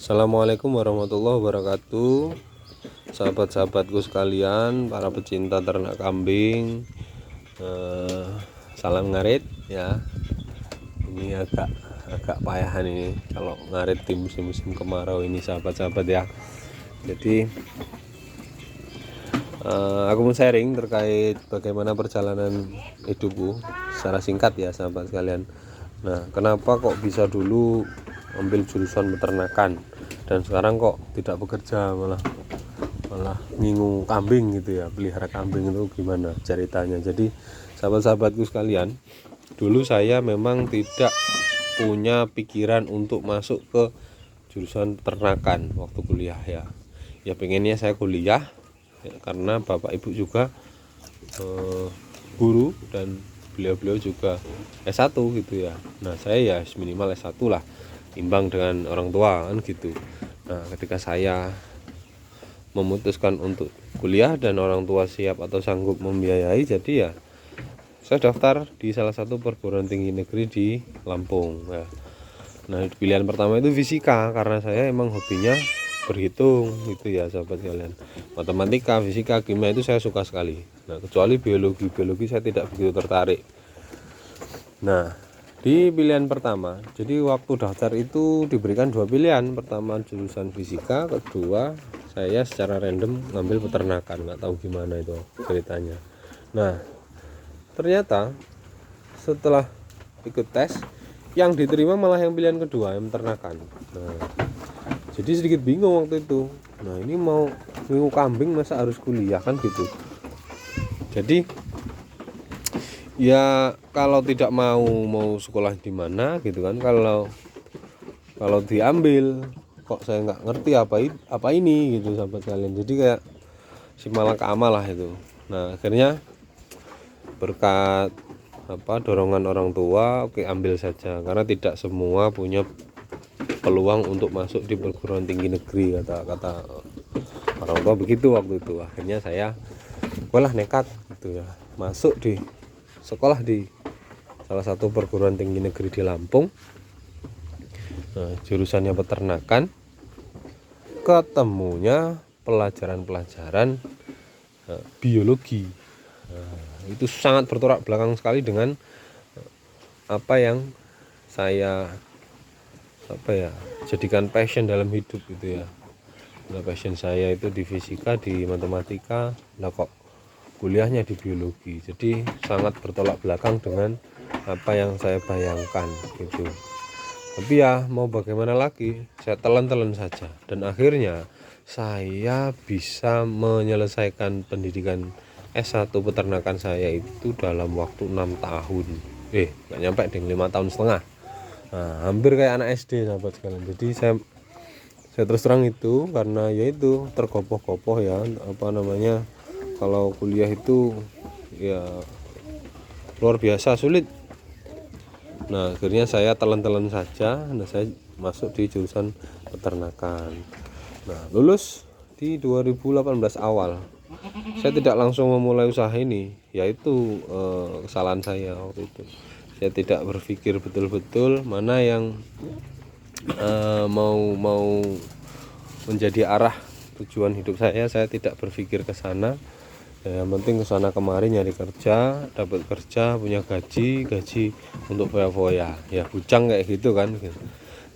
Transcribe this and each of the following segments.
Assalamualaikum warahmatullahi wabarakatuh. Sahabat-sahabatku sekalian, para pecinta ternak kambing, salam ngarit ya. Ini agak payahan ini kalau ngarit di musim-musim kemarau ini, sahabat-sahabat ya. Jadi aku mau sharing terkait bagaimana perjalanan hidupku secara singkat ya, sahabat sekalian. Nah, kenapa kok bisa dulu ambil jurusan peternakan dan sekarang kok tidak bekerja, malah ngingu kambing gitu ya, pelihara kambing itu gimana ceritanya. Jadi sahabat-sahabatku sekalian, dulu saya memang tidak punya pikiran untuk masuk ke jurusan peternakan waktu kuliah ya pengennya saya kuliah ya, karena bapak ibu juga guru dan beliau juga S1 gitu ya. Nah saya ya minimal S1 lah, imbang dengan orang tua kan gitu. Nah ketika saya memutuskan untuk kuliah dan orang tua siap atau sanggup membiayai, jadi ya saya daftar di salah satu perguruan tinggi negeri di Lampung ya. Nah pilihan pertama itu fisika, karena saya emang hobinya berhitung gitu ya sahabat sekalian. Matematika, fisika, kimia itu saya suka sekali. Nah kecuali biologi saya tidak begitu tertarik. Nah di pilihan pertama, jadi waktu daftar itu diberikan dua pilihan. Pertama jurusan fisika, kedua saya secara random ngambil peternakan, nggak tahu gimana itu ceritanya. Nah ternyata setelah ikut tes, yang diterima malah yang pilihan kedua, yang peternakan. Nah jadi sedikit bingung waktu itu. Nah ini mau ngingu kambing masa harus kuliah kan gitu. Jadi ya kalau tidak mau sekolah di mana gitu kan, kalau diambil kok saya nggak ngerti apa ini gitu sahabat kalian. Jadi kayak si malakama lah itu. Nah akhirnya berkat dorongan orang tua, oke ambil saja, karena tidak semua punya peluang untuk masuk di perguruan tinggi negeri, kata orang tua begitu waktu itu. Akhirnya saya nekat gitu ya, masuk di sekolah di salah satu perguruan tinggi negeri di Lampung. Nah, jurusannya peternakan, ketemunya pelajaran biologi. Itu sangat bertolak belakang sekali dengan apa yang saya jadikan passion dalam hidup gitu ya. Nah, passion saya itu di fisika, di matematika, nah kok kuliahnya di biologi. Jadi sangat bertolak belakang dengan apa yang saya bayangkan gitu. Tapi ya mau bagaimana lagi, saya telan-telan saja dan akhirnya saya bisa menyelesaikan pendidikan S1 peternakan saya itu dalam waktu 6 tahun. Nggak nyampe deh, 5 tahun setengah. Nah, hampir kayak anak SD sahabat sekalian. Jadi saya terus terang itu karena yaitu tergopoh-gopoh ya, kalau kuliah itu ya luar biasa sulit. Nah akhirnya saya telan-telan saja. Nah saya masuk di jurusan peternakan. Nah lulus di 2018 awal. Saya tidak langsung memulai usaha ini, yaitu kesalahan saya waktu itu. Saya tidak berpikir betul-betul mana yang mau menjadi arah tujuan hidup saya tidak berpikir ke sana. Yang penting ke sana kemari nyari kerja, dapat kerja, punya gaji untuk foya-foya. Ya bujang kayak gitu kan.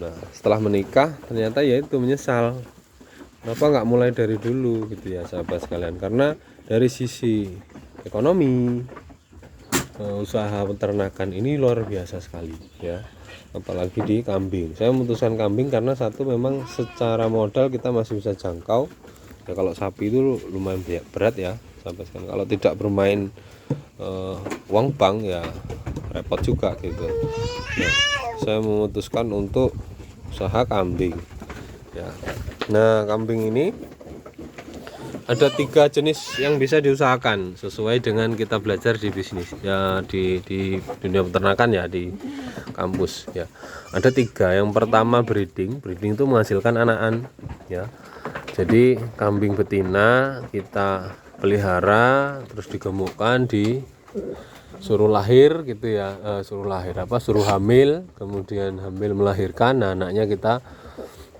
Nah, setelah menikah ternyata ya itu menyesal. Kenapa nggak mulai dari dulu gitu ya sahabat sekalian? Karena dari sisi ekonomi, usaha peternakan ini luar biasa sekali ya, apalagi di kambing. Saya memutuskan kambing karena satu, memang secara modal kita masih bisa jangkau ya. Kalau sapi itu lumayan berat ya sampai sekarang, kalau tidak bermain uang bank ya repot juga gitu. Nah saya memutuskan untuk usaha kambing ya. Nah kambing ini ada 3 jenis yang bisa diusahakan sesuai dengan kita belajar di bisnis ya, di dunia peternakan ya, di kampus ya. Ada 3. Yang pertama breeding itu menghasilkan anakan ya. Jadi kambing betina kita pelihara terus digemukkan, suruh lahir gitu ya, suruh hamil, kemudian hamil melahirkan. Nah anaknya kita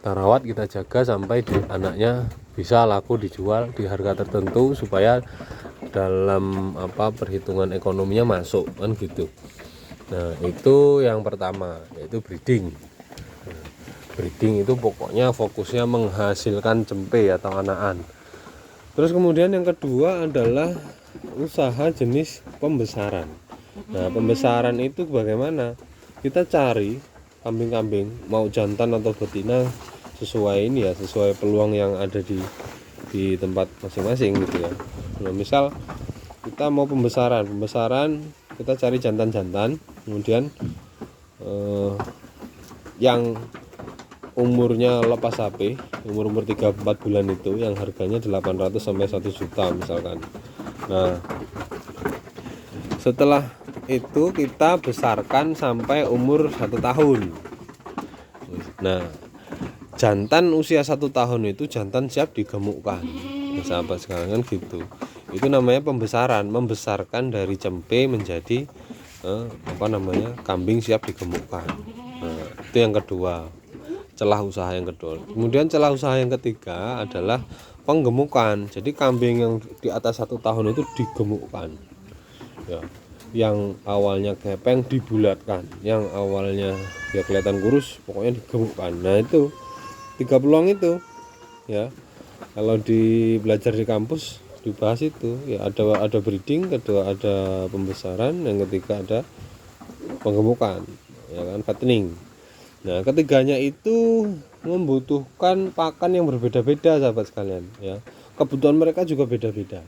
kita rawat, kita jaga sampai anaknya bisa laku dijual di harga tertentu supaya dalam perhitungan ekonominya masuk kan gitu. Nah itu yang pertama, yaitu breeding. Breeding itu pokoknya fokusnya menghasilkan cempe atau anakan. Terus kemudian yang kedua adalah usaha jenis pembesaran. Nah pembesaran itu bagaimana? Kita cari kambing-kambing mau jantan atau betina sesuai sesuai peluang yang ada di tempat masing-masing gitu ya. Nah misal kita mau pembesaran kita cari jantan-jantan, kemudian yang umurnya lepas HP, umur 3-4 bulan itu yang harganya 800 sampai 1 juta misalkan. Nah setelah itu kita besarkan sampai umur 1 tahun. Nah jantan usia 1 tahun itu jantan siap digemukkan. Nah, sahabat sekalian kan gitu. Itu namanya pembesaran, membesarkan dari cempe menjadi kambing siap digemukkan. Nah, itu yang kedua, celah usaha yang kedua. Kemudian celah usaha yang ketiga adalah penggemukan. Jadi kambing yang di atas 1 tahun itu digemukkan. Ya, yang awalnya gepeng dibulatkan, yang awalnya ya kelihatan kurus pokoknya digemukkan. Nah itu 3 peluang itu ya, kalau belajar di kampus dibahas itu ya, ada breeding, kedua ada pembesaran, yang ketiga ada penggemukan ya kan, fattening. Nah ketiganya itu membutuhkan pakan yang berbeda-beda sahabat sekalian ya, kebutuhan mereka juga beda-beda,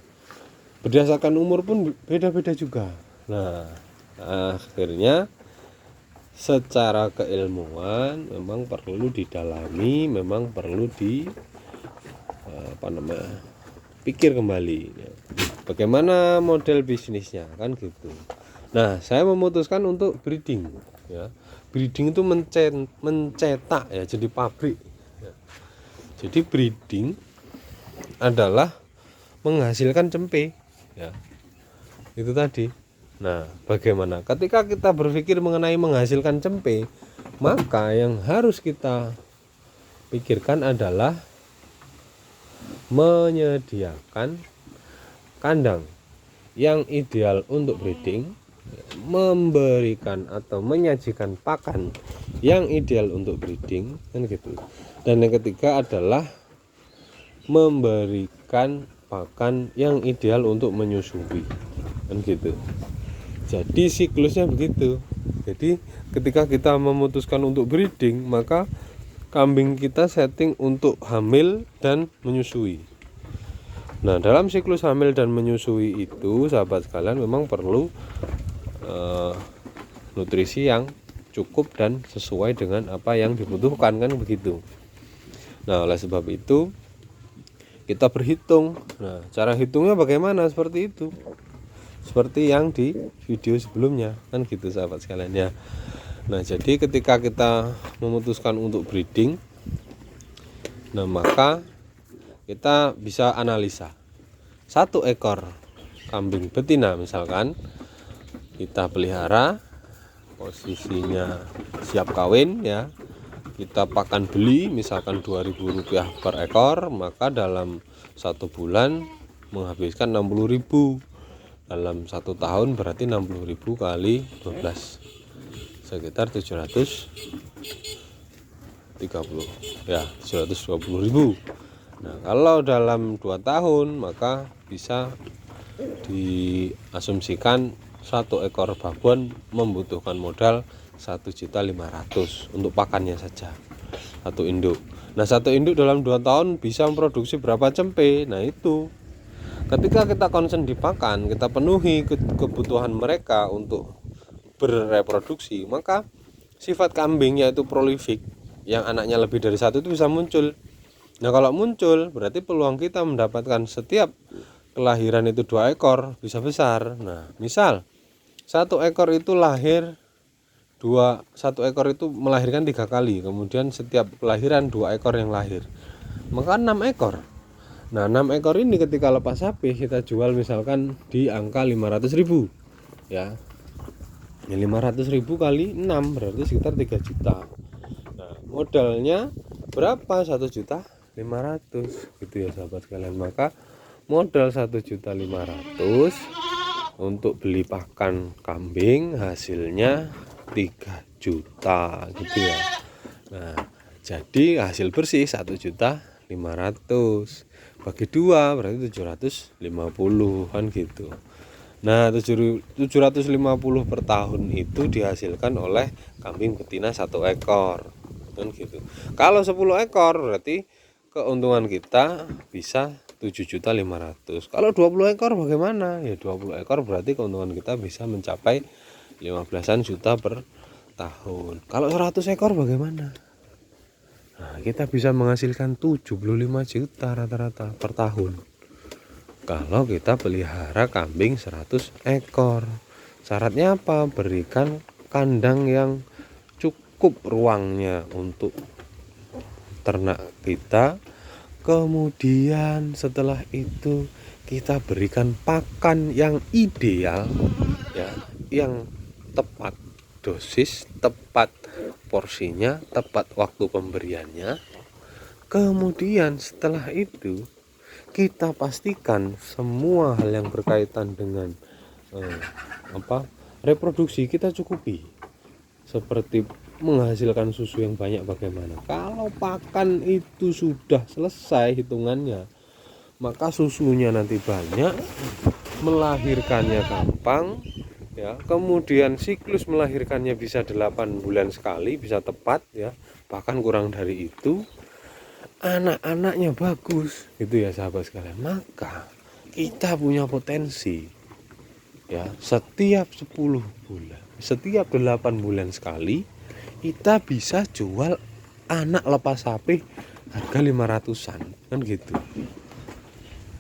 berdasarkan umur pun beda-beda juga. Nah akhirnya secara keilmuan memang perlu didalami, memang perlu pikir kembali ya, bagaimana model bisnisnya kan gitu. Nah saya memutuskan untuk breeding ya. Breeding itu mencetak ya, jadi pabrik ya. Jadi breeding adalah menghasilkan cempe ya, itu tadi. Nah bagaimana ketika kita berpikir mengenai menghasilkan cempe, maka yang harus kita pikirkan adalah menyediakan kandang yang ideal untuk breeding, memberikan atau menyajikan pakan yang ideal untuk breeding kan gitu. Dan yang ketiga adalah memberikan pakan yang ideal untuk menyusui kan gitu. Jadi siklusnya begitu. Jadi ketika kita memutuskan untuk breeding, maka kambing kita setting untuk hamil dan menyusui. Nah dalam siklus hamil dan menyusui itu sahabat sekalian memang perlu nutrisi yang cukup dan sesuai dengan apa yang dibutuhkan kan begitu. Nah oleh sebab itu kita berhitung. Nah cara hitungnya bagaimana? Seperti itu, seperti yang di video sebelumnya kan gitu sahabat sekalian ya. Nah jadi ketika kita memutuskan untuk breeding, nah maka kita bisa analisa 1 ekor kambing betina misalkan kita pelihara, posisinya siap kawin ya, kita pakan beli misalkan Rp2.000 per ekor, maka dalam 1 bulan menghabiskan Rp60.000. Dalam 1 tahun berarti 60.000 kali 12 sekitar 730 ya, 720.000. Nah kalau dalam 2 tahun maka bisa diasumsikan 1 ekor babon membutuhkan modal 1.500.000 untuk pakannya saja, 1 induk. Nah 1 induk dalam 2 tahun bisa memproduksi berapa cempe. Nah itu ketika kita concern di pakan, kita penuhi kebutuhan mereka untuk bereproduksi, maka sifat kambing yaitu prolifik, yang anaknya lebih dari 1 itu bisa muncul. Nah kalau muncul berarti peluang kita mendapatkan setiap kelahiran itu 2 ekor bisa besar. Nah misal 1 ekor itu lahir 1 ekor itu melahirkan 3 kali, kemudian setiap kelahiran 2 ekor yang lahir, maka 6 ekor. Nah 6 ekor ini ketika lepas HP kita jual misalkan di angka 500.000 ya. 500.000 kali 6 berarti sekitar 3 juta. Nah modalnya berapa? 1.500.000 gitu ya sahabat sekalian. Maka modal 1.500.000 untuk beli pakan kambing hasilnya 3 juta gitu ya. Nah, jadi hasil bersih 1.500.000 bagi 2 berarti 750 kan gitu. Nah, 750 per tahun itu dihasilkan oleh kambing betina 1 ekor kan gitu. Kalau 10 ekor berarti keuntungan kita bisa 7.500.000. Kalau 20 ekor bagaimana? Ya 20 ekor berarti keuntungan kita bisa mencapai 15-an juta per tahun. Kalau 100 ekor bagaimana? Nah, kita bisa menghasilkan 75 juta rata-rata per tahun. Kalau kita pelihara kambing 100 ekor. Syaratnya apa? Berikan kandang yang cukup ruangnya untuk ternak kita. Kemudian setelah itu kita berikan pakan yang ideal ya, yang tepat dosis, tepat porsinya, tepat waktu pemberiannya. Kemudian setelah itu kita pastikan semua hal yang berkaitan dengan reproduksi kita cukupi, seperti menghasilkan susu yang banyak bagaimana. Kalau pakan itu sudah selesai hitungannya, maka susunya nanti banyak, melahirkannya gampang ya. Kemudian siklus melahirkannya bisa 8 bulan sekali, bisa tepat ya, bahkan kurang dari itu. Anak-anaknya bagus gitu ya sahabat sekalian. Maka kita punya potensi ya, setiap 10 bulan, setiap 8 bulan sekali kita bisa jual anak lepas sapi harga 500-an kan gitu.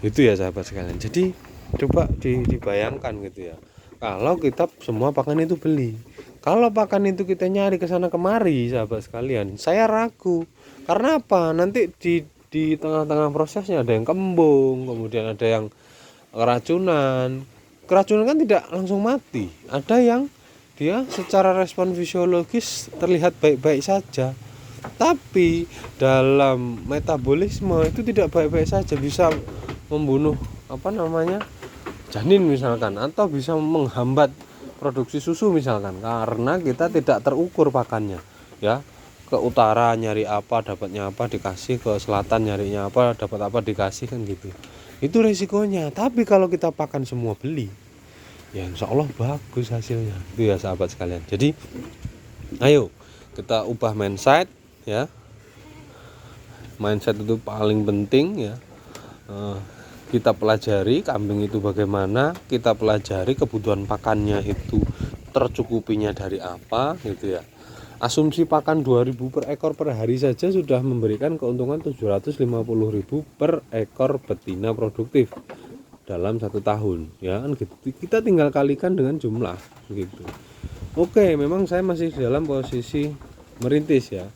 Itu ya sahabat sekalian. Jadi coba dibayangkan gitu ya, kalau kita semua pakan itu beli. Kalau pakan itu kita nyari ke sana kemari sahabat sekalian, saya ragu. Karena apa? Nanti di tengah-tengah prosesnya ada yang kembung, kemudian ada yang keracunan. Keracunan kan tidak langsung mati. Ada yang dia secara respon fisiologis terlihat baik-baik saja, tapi dalam metabolisme itu tidak baik-baik saja, bisa membunuh janin misalkan, atau bisa menghambat produksi susu misalkan, karena kita tidak terukur pakannya ya. Ke utara nyari apa dapatnya apa, dikasih ke selatan nyarinya apa dapat apa dikasih kan gitu. Itu resikonya. Tapi kalau kita pakan semua beli, ya insya Allah bagus hasilnya. Itu ya sahabat sekalian. Jadi ayo kita ubah mindset ya. Mindset itu paling penting ya. Kita pelajari kambing itu bagaimana, kita pelajari kebutuhan pakannya itu tercukupinya dari apa gitu ya. Asumsi pakan 2.000 per ekor per hari saja sudah memberikan keuntungan 750.000 per ekor betina produktif dalam 1 tahun ya kan gitu. Kita tinggal kalikan dengan jumlah gitu. Oke, memang saya masih dalam posisi merintis ya,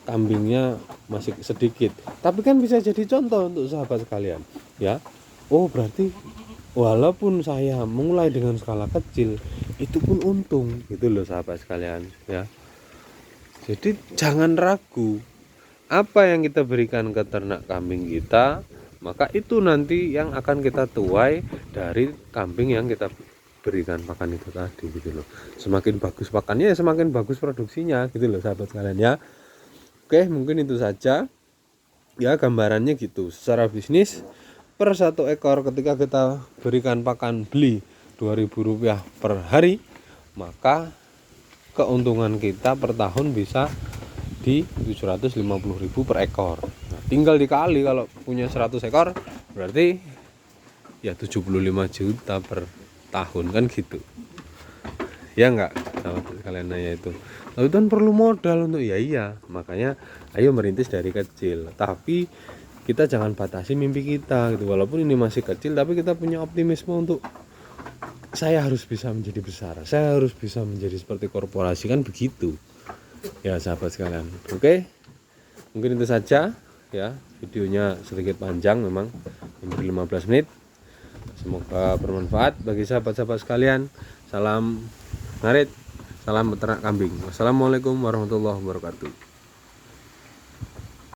kambingnya masih sedikit, tapi kan bisa jadi contoh untuk sahabat sekalian ya. Oh berarti walaupun saya mulai dengan skala kecil itu pun untung gitu loh sahabat sekalian ya. Jadi jangan ragu, apa yang kita berikan ke ternak kambing kita, maka itu nanti yang akan kita tuai dari kambing yang kita berikan pakan itu tadi gitu loh. Semakin bagus pakannya semakin bagus produksinya gitu loh sahabat sekalian ya. Oke, mungkin itu saja ya gambarannya gitu. Secara bisnis per 1 ekor ketika kita berikan pakan beli Rp2.000 per hari, maka keuntungan kita per tahun bisa di 750.000 per ekor. Nah, tinggal dikali, kalau punya 100 ekor berarti ya 75 juta per tahun kan gitu. Ya enggak sama kalian nanya itu. Lalu kan perlu modal untuk iya, makanya ayo merintis dari kecil. Tapi kita jangan batasi mimpi kita gitu. Walaupun ini masih kecil, tapi kita punya optimisme untuk saya harus bisa menjadi besar, saya harus bisa menjadi seperti korporasi kan begitu ya sahabat sekalian. Oke, mungkin itu saja ya, videonya sedikit panjang memang, hampir 15 menit. Semoga bermanfaat bagi sahabat-sahabat sekalian. Salam ngarit, salam peternak kambing. Wassalamualaikum warahmatullahi wabarakatuh.